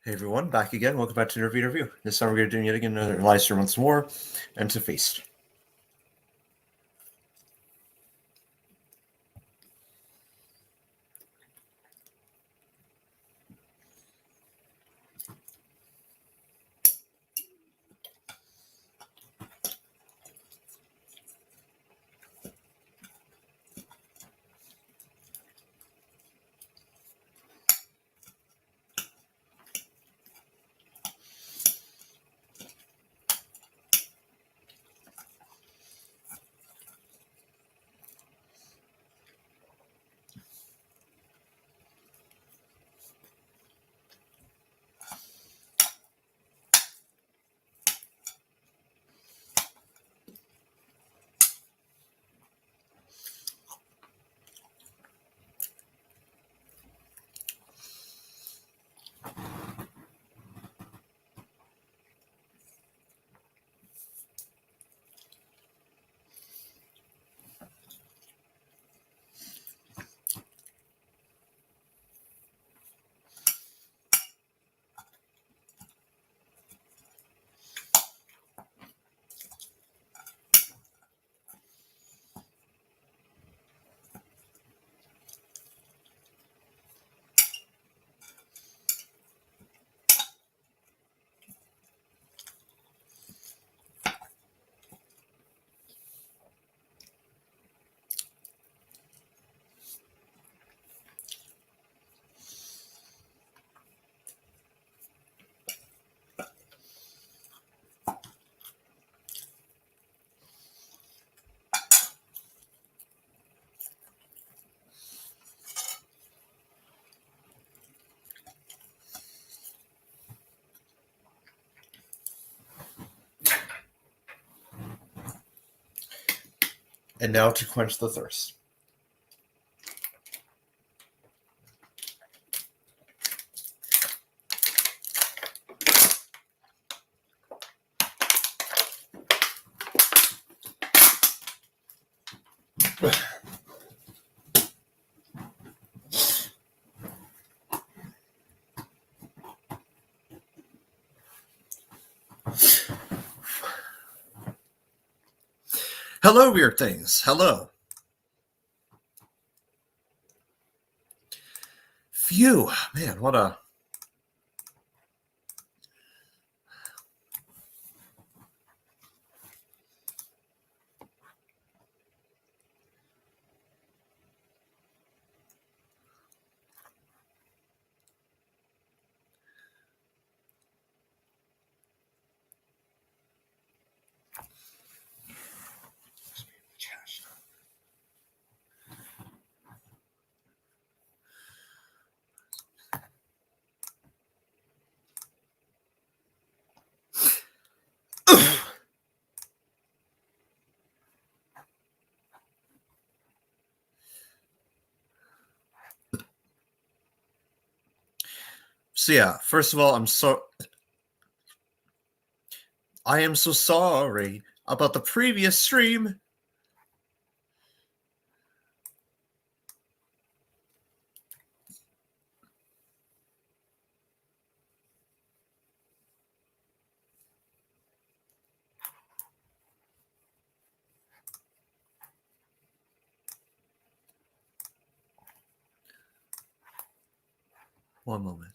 Hey everyone, back again. Welcome back to Interview Review. This time we're going to do yet again another live stream once more, and to Feast. And now to quench the thirst. Hello, weird things. Hello. Phew, man, what a... So yeah, first of all, I am so sorry about the previous stream. One moment.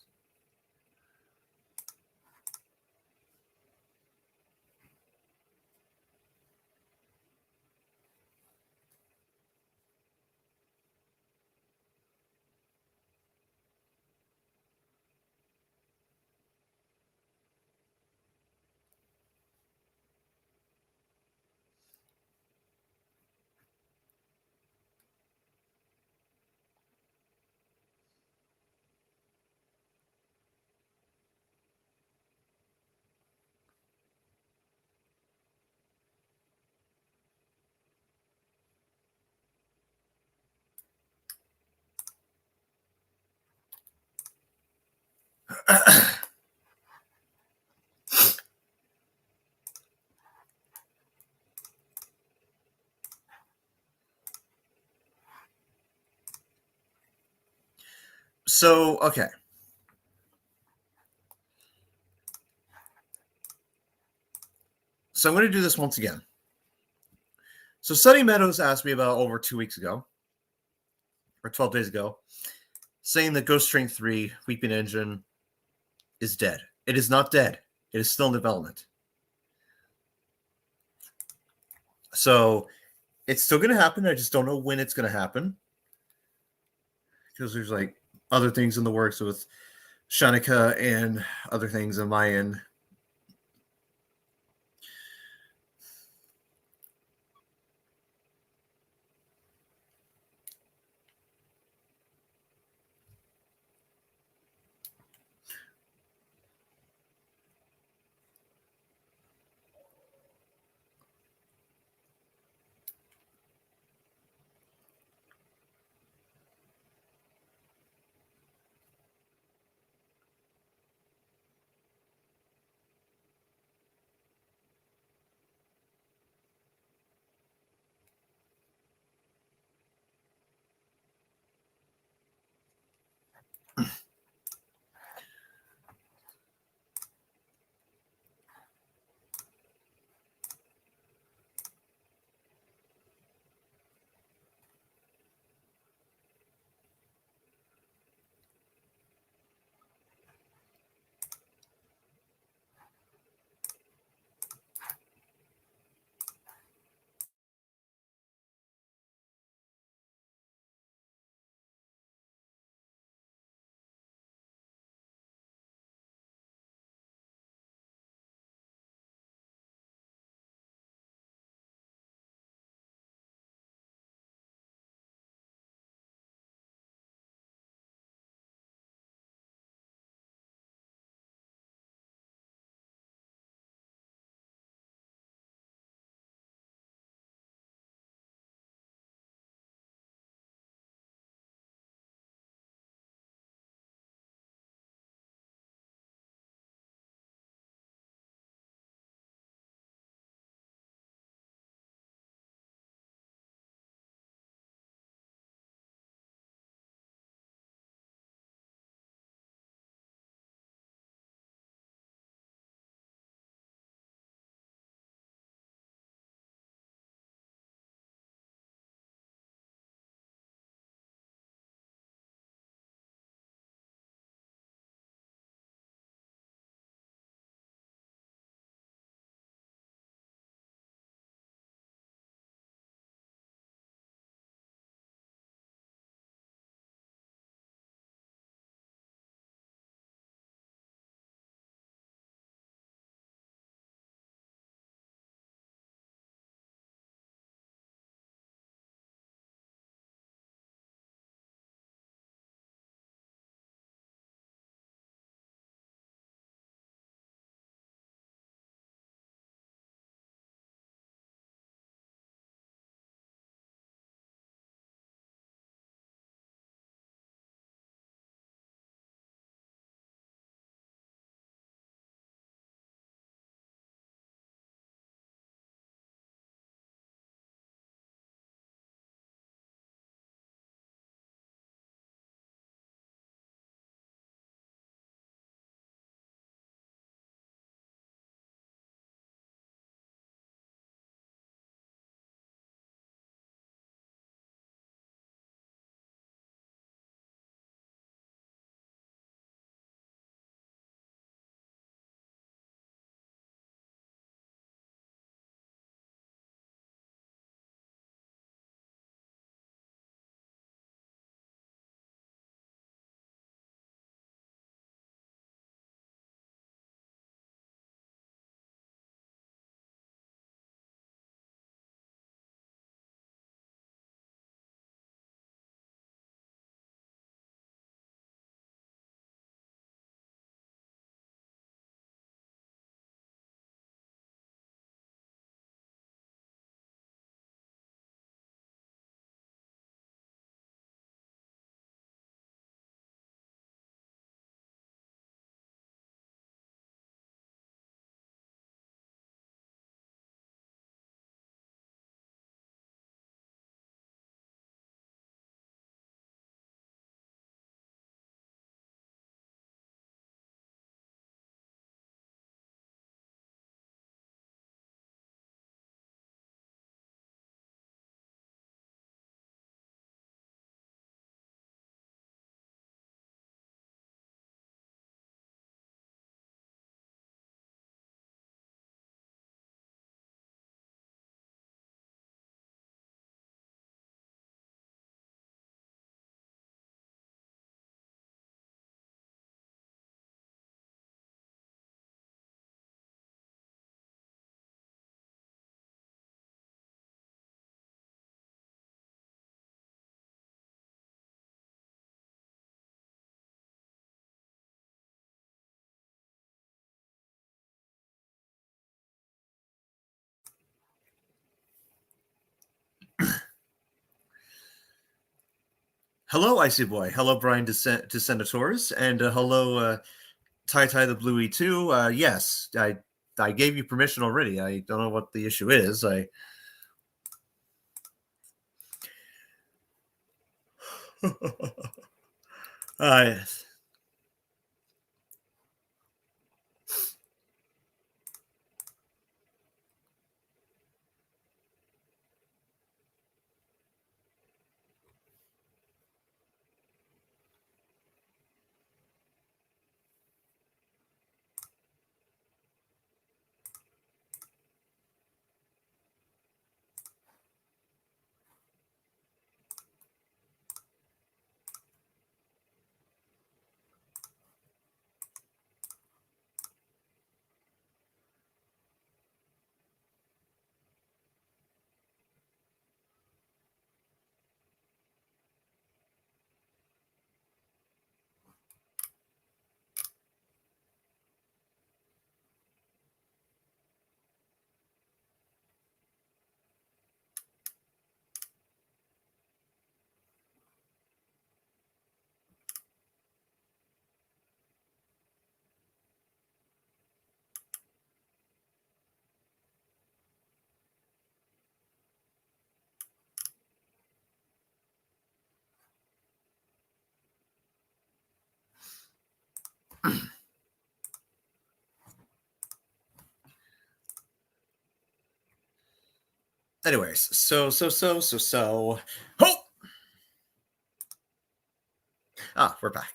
So, okay. So I'm going to do this once again. So Sunny Meadows asked me about over 2 weeks ago, or 12 days ago, saying that Ghost Train 3 Weeping Engine is dead. It is not dead. It is still in development. So it's still going to happen. I just don't know when it's going to happen. Because there's like other things in the works with Shanika and other things on my end. Hello, Icy Boy. Hello, Brian to Senators. And hello, Tai the Bluey too. Yes, I gave you permission already. I don't know what the issue is. Yes. Anyways, so. Oh! We're back.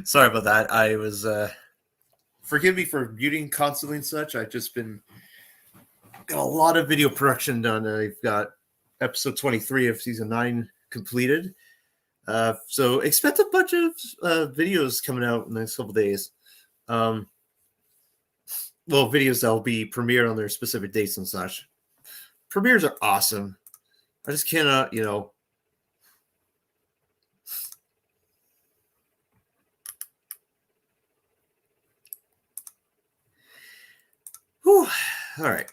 Sorry about that. I was forgive me for muting constantly and such. I've just been got a lot of video production done. I've got episode 23 of season 9 completed. So expect a bunch of videos coming out in the next couple of days. Well, videos that will be premiered on their specific dates and such. Premieres are awesome. I just cannot, Whew. All right.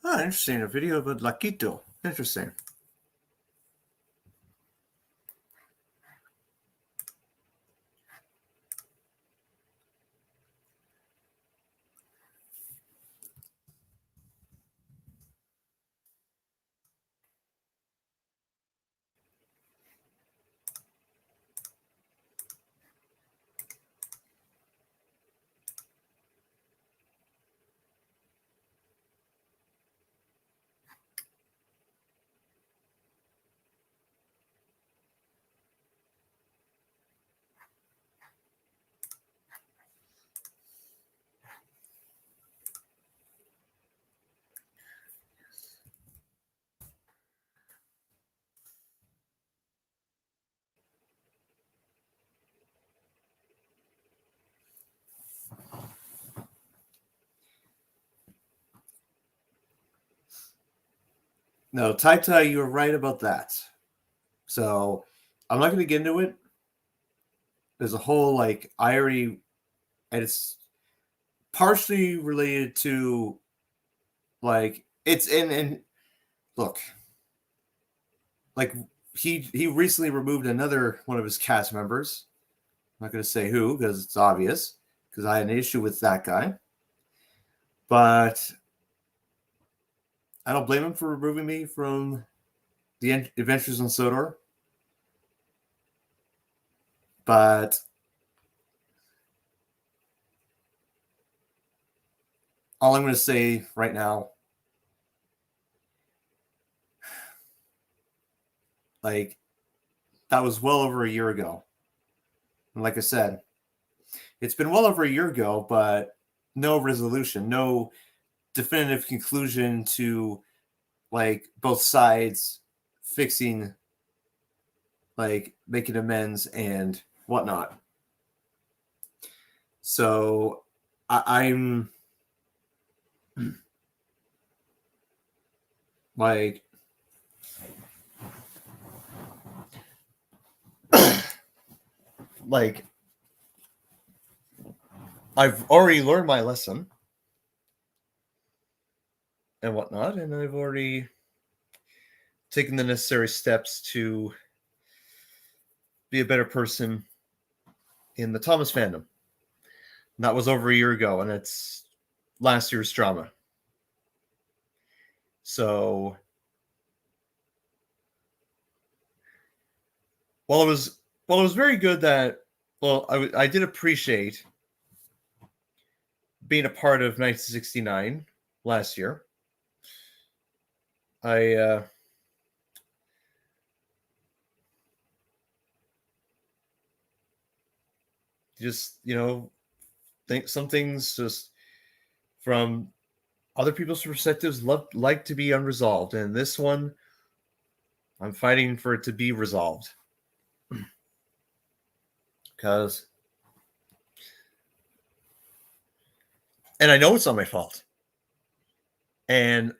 Interesting. A video about Laquito. Interesting. No, Tai, you were right about that. So I'm not going to get into it. There's a whole and it's partially related to it's and look, he recently removed another one of his cast members. I'm not going to say who because it's obvious because I had an issue with that guy, but I don't blame him for removing me from the Adventures on Sodor. But all I'm going to say right now, that was well over a year ago. And like I said, it's been well over a year ago, but no resolution, no definitive conclusion to like both sides fixing, like making amends and whatnot. So I'm like like I've already learned my lesson and whatnot, and I've already taken the necessary steps to be a better person in the Thomas fandom. And that was over a year ago, and it's last year's drama. So while it was very good that I did appreciate being a part of 1969 last year. I just, think some things just from other people's perspectives like to be unresolved, and this one I'm fighting for it to be resolved because, and I know it's not my fault. And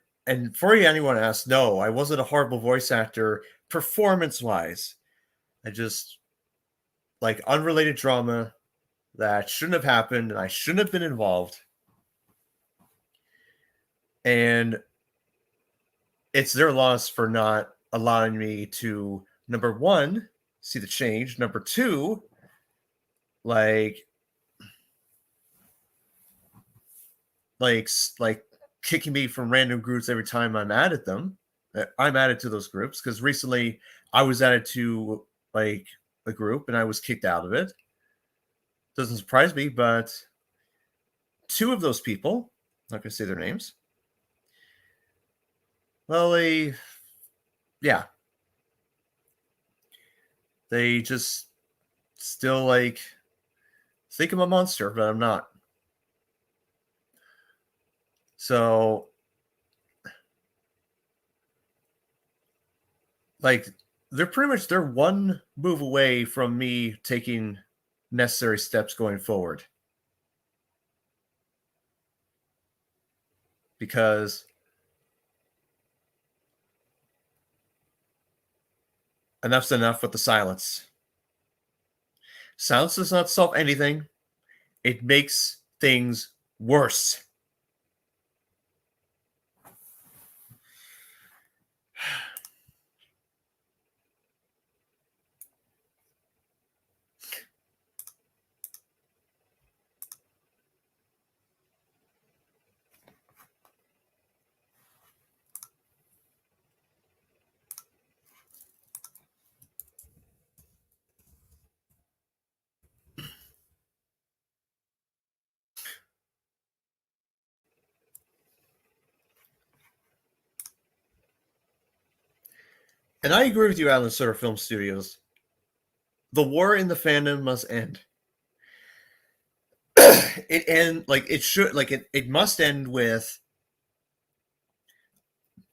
for anyone to ask, no, I wasn't a horrible voice actor performance-wise. I just like unrelated drama that shouldn't have happened, and I shouldn't have been involved. And it's their loss for not allowing me to, number one, see the change. Number two, like kicking me from random groups every time I'm added them. I'm added to those groups because recently I was added to like a group and I was kicked out of it. Doesn't surprise me, but two of those people, not going to say their names, well, they just still like think I'm a monster, but I'm not. So like they're one move away from me taking necessary steps going forward. Because enough's enough with the silence. Silence does not solve anything. It makes things worse. And I agree with you, Alan Sutter Film Studios. The war in the fandom must end. It must end with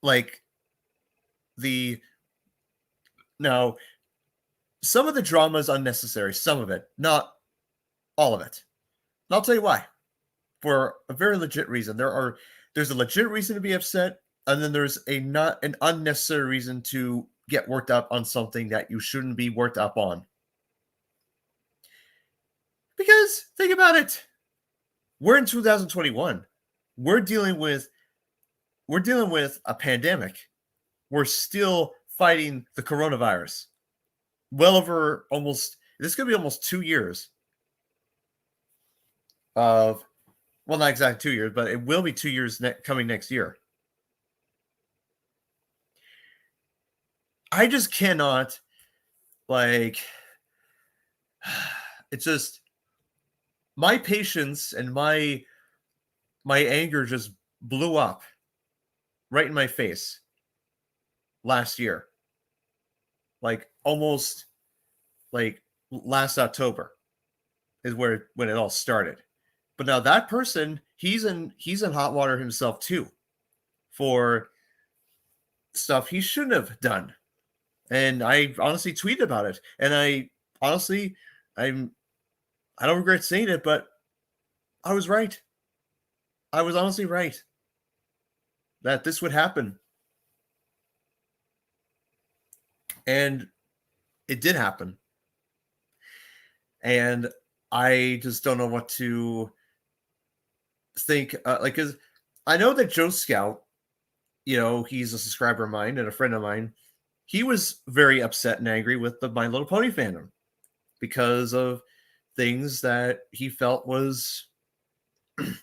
like now some of the drama is unnecessary, some of it, not all of it. And I'll tell you why. For a very legit reason. There's a legit reason to be upset, and then there's not an unnecessary reason to get worked up on something that you shouldn't be worked up on. Because think about it. We're in 2021. We're dealing with a pandemic. We're still fighting the coronavirus. Well over this could be almost 2 years of, well, not exactly 2 years, but it will be 2 years coming next year. I just cannot, it's just, my patience and my anger just blew up right in my face last year. Almost last October is when it all started. But now that person, he's in hot water himself too for stuff he shouldn't have done. And I honestly tweeted about it. And I don't regret saying it, but I was right. I was honestly right that this would happen. And it did happen. And I just don't know what to think. Because I know that Joe Scout, he's a subscriber of mine and a friend of mine. He was very upset and angry with the My Little Pony fandom because of things that he felt was, I'm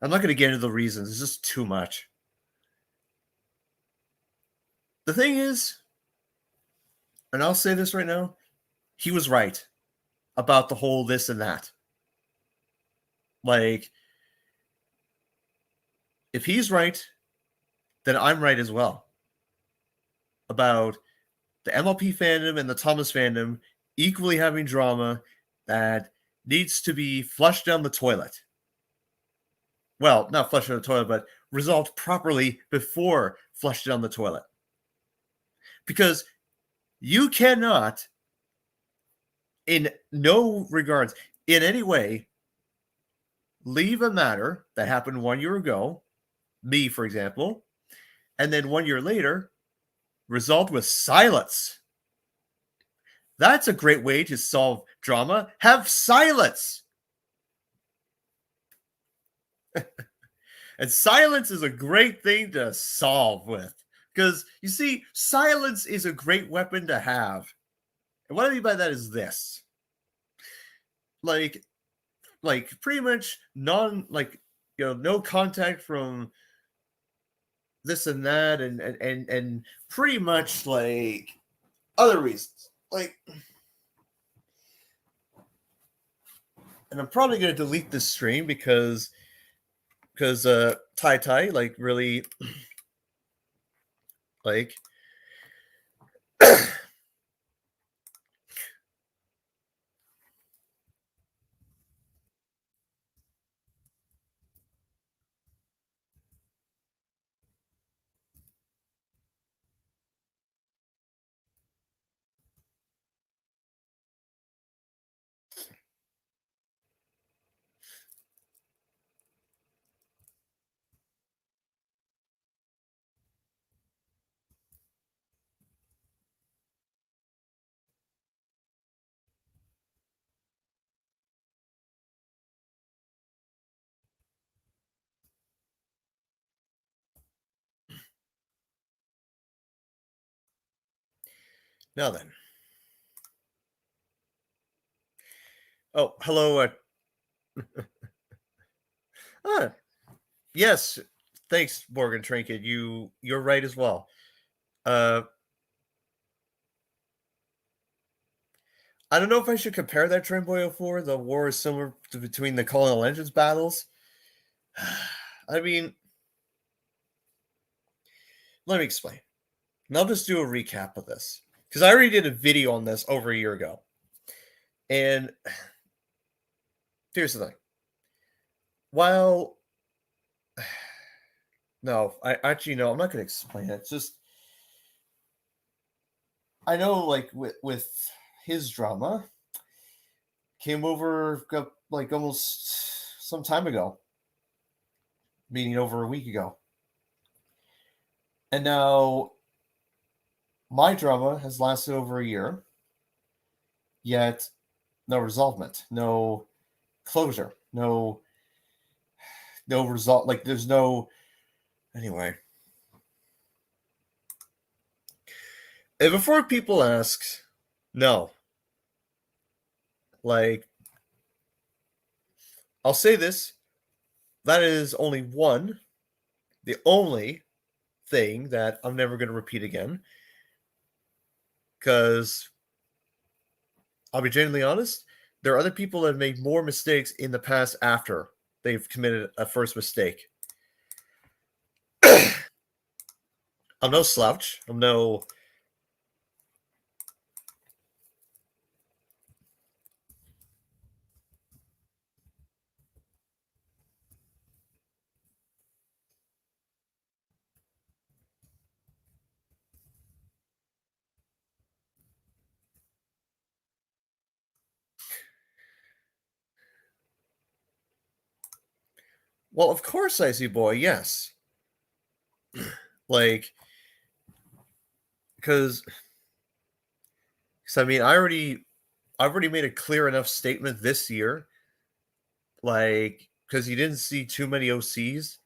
not going to get into the reasons. It's just too much. The thing is, and I'll say this right now, he was right about the whole this and that. Like, if he's right, then I'm right as well about the MLP fandom and the Thomas fandom equally having drama that needs to be flushed down the toilet. Well, not flushed down the toilet, but resolved properly before flushed down the toilet. Because you cannot, in no regards, in any way, leave a matter that happened 1 year ago, me, for example, and then 1 year later, resolved with silence. That's a great way to solve drama. Have silence. And silence is a great thing to solve with. Because, you see, silence is a great weapon to have. And what I mean by that is this. Like pretty much no contact from this and that and pretty much like other reasons. And I'm probably going to delete this stream because Tai really Now then. Oh, hello. Yes. Thanks, Morgan Trinket. You're right as well. I don't know if I should compare that to Rainbow 04. The war is similar between the Colonial Engines battles. I mean, let me explain. And I'll just do a recap of this. Because I already did a video on this over a year ago. And here's the thing. While... No, I'm not going to explain it. It's just... I know, with his drama, came over, almost some time ago. Meaning over a week ago. And now... my drama has lasted over a year, yet no resolvement, no closure, no result. There's no... Anyway. And before people ask, no. I'll say this. That is the only thing that I'm never going to repeat again. Because I'll be genuinely honest, there are other people that have made more mistakes in the past after they've committed a first mistake. I'm no slouch. I'm no... Well, of course, Icy Boy, yes. Like, because I mean, I've already made a clear enough statement this year, like, because you didn't see too many OCs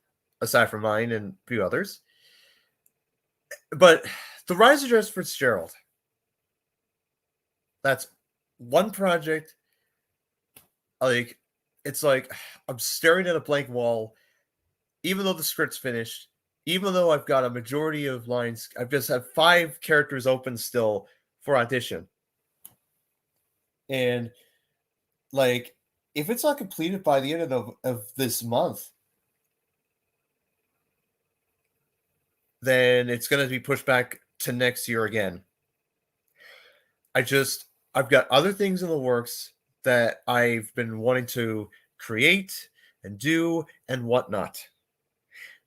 aside from mine and a few others. But the Rise of Dress Fitzgerald, that's one project. Like, it's like I'm staring at a blank wall, even though the script's finished, even though I've got a majority of lines. I've just had 5 characters open still for audition. And like, if it's not completed by the end of this month, then it's going to be pushed back to next year again. I've got other things in the works that I've been wanting to create and do and whatnot,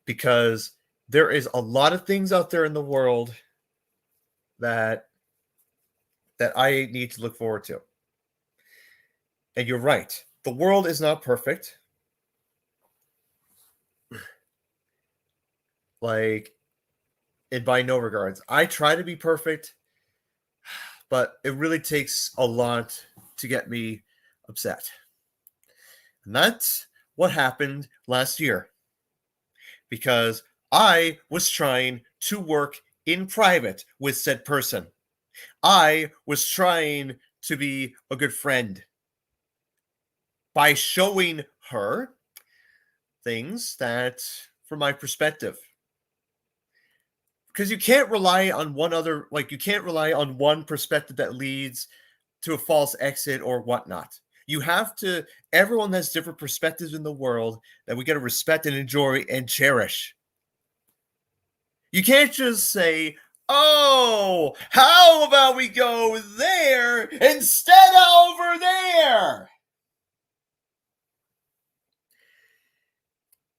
because there is a lot of things out there in the world that I need to look forward to. And you're right. The world is not perfect. Like, and by no regards. I try to be perfect, but it really takes a lot to get me upset. And that's what happened last year. Because I was trying to work in private with said person. I was trying to be a good friend by showing her things that, from my perspective, because you can't rely on you can't rely on one perspective that leads to a false exit or whatnot. You have to, everyone has different perspectives in the world that we got to respect and enjoy and cherish. You can't just say, oh, how about we go there instead of over there?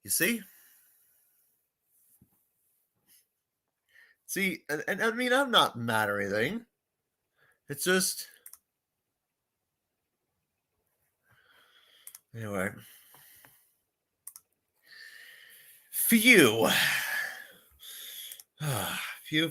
You see? See, and I mean, I'm not mad or anything. It's just, anyway. Phew. Phew.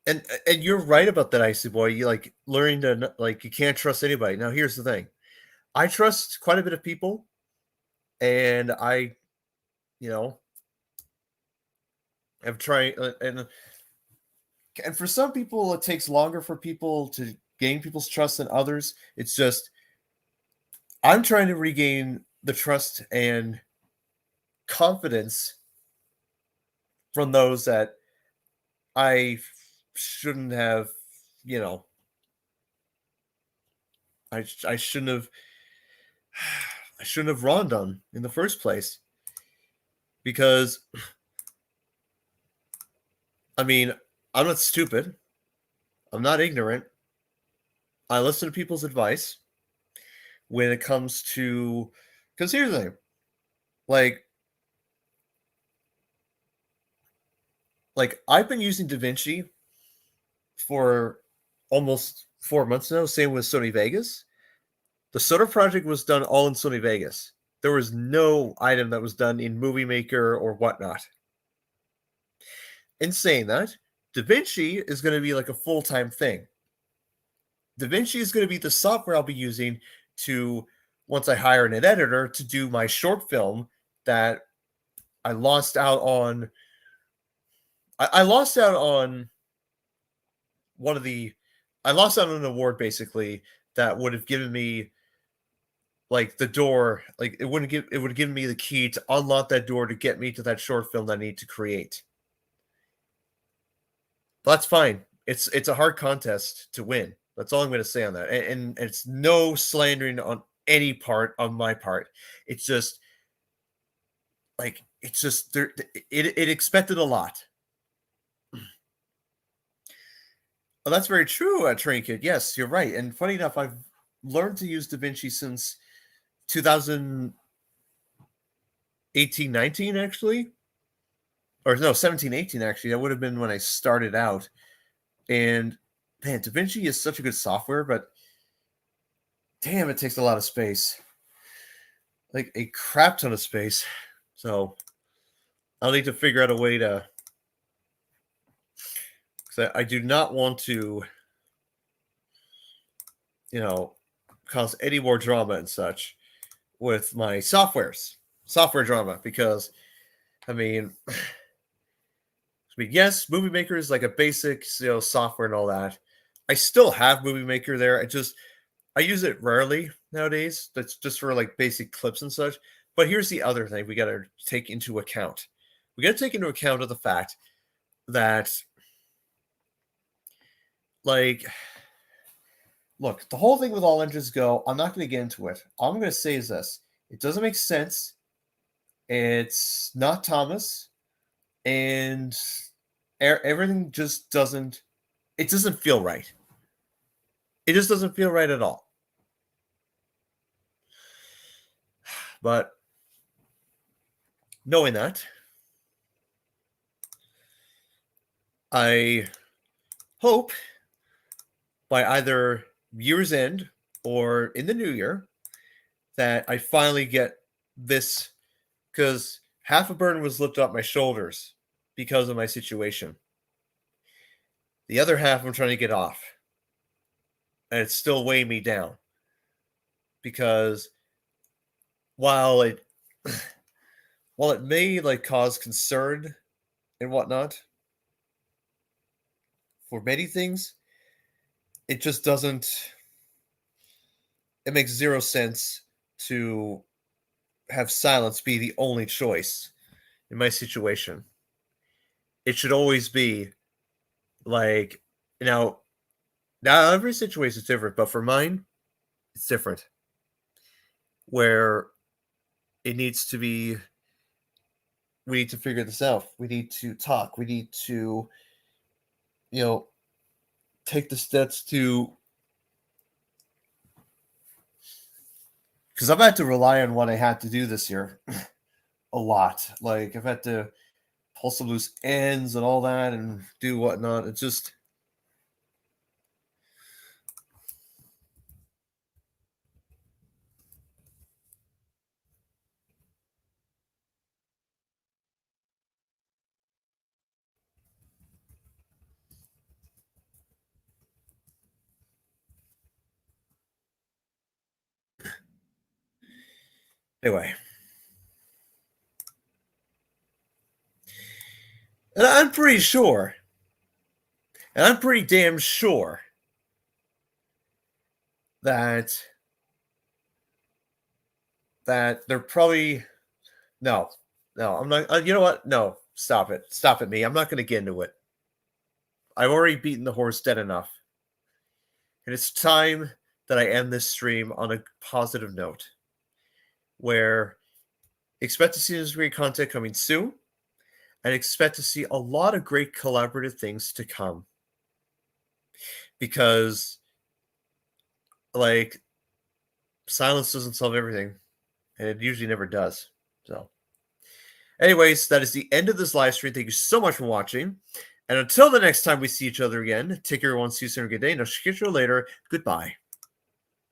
And you're right about that, Icy Boy. You like learning to, like, you can't trust anybody. Now, here's the thing. I trust quite a bit of people, and I, you know, have tried, and for some people, it takes longer for people to gain people's trust than others. It's just, I'm trying to regain the trust and confidence from those that I shouldn't have, you know, I shouldn't have wronged on in the first place. Because, I mean, I'm not stupid. I'm not ignorant. I listen to people's advice when it comes to, because here's the thing, like I've been using DaVinci for almost 4 months now. Same with Sony Vegas. The Soda project was done all in Sony Vegas. There was no item that was done in Movie Maker or whatnot. In saying that, DaVinci is going to be like a full-time thing. DaVinci is going to be the software I'll be using to, once I hire an editor, to do my short film that I lost out on. I lost out on I lost out on an award basically that would have given me like the door, like it would have given me the key to unlock that door to get me to that short film that I need to create. But that's fine. It's a hard contest to win. That's all I'm going to say on that. And it's no slandering on any part on my part. It's just like, it's just there. It expected a lot. Well, that's very true, Train Kid. Yes, you're right. And funny enough, learned to use DaVinci since 2018, 19, actually. Or no, 17, 18, actually. That would have been when I started out. And man, DaVinci is such a good software, but damn, it takes a lot of space. Like a crap ton of space. So I'll need to figure out a way to, because I do not want to, cause any more drama and such with my software drama, because I mean, yes, Movie Maker is like a basic, software and all that. I still have Movie Maker there. I use it rarely nowadays. That's just for like basic clips and such. But here's the other thing we got to take into account. We got to take into account of the fact that, like, look, the whole thing with All Engines Go, I'm not going to get into it. All I'm going to say is this. It doesn't make sense. It's not Thomas. And everything just doesn't feel right. It just doesn't feel right at all. But knowing that, I hope by either year's end or in the new year that I finally get this, because half a burden was lifted off my shoulders because of my situation. The other half I'm trying to get off. And it's still weighing me down. Because while it may like cause concern and whatnot for many things, it just doesn't. It makes zero sense to have silence be the only choice in my situation. It should always be like, now every situation is different, but for mine, it's different. Where it needs to be, we need to figure this out. We need to talk. We need to, take the steps to, because I've had to rely on what I had to do this year a lot. Like, I've had to pull some loose ends and all that and do whatnot. It's just, anyway. And I'm pretty sure, and I'm pretty damn sure that they're probably, no, I'm not, you know what? No, stop it, me. I'm not going to get into it. I've already beaten the horse dead enough. And it's time that I end this stream on a positive note, where expect to see this great content coming soon, and expect to see a lot of great collaborative things to come. Because, like, silence doesn't solve everything, and it usually never does. So, anyways, that is the end of this live stream. Thank you so much for watching. And until the next time we see each other again, take care, everyone. See you soon. Good day. No, catch you later. Goodbye.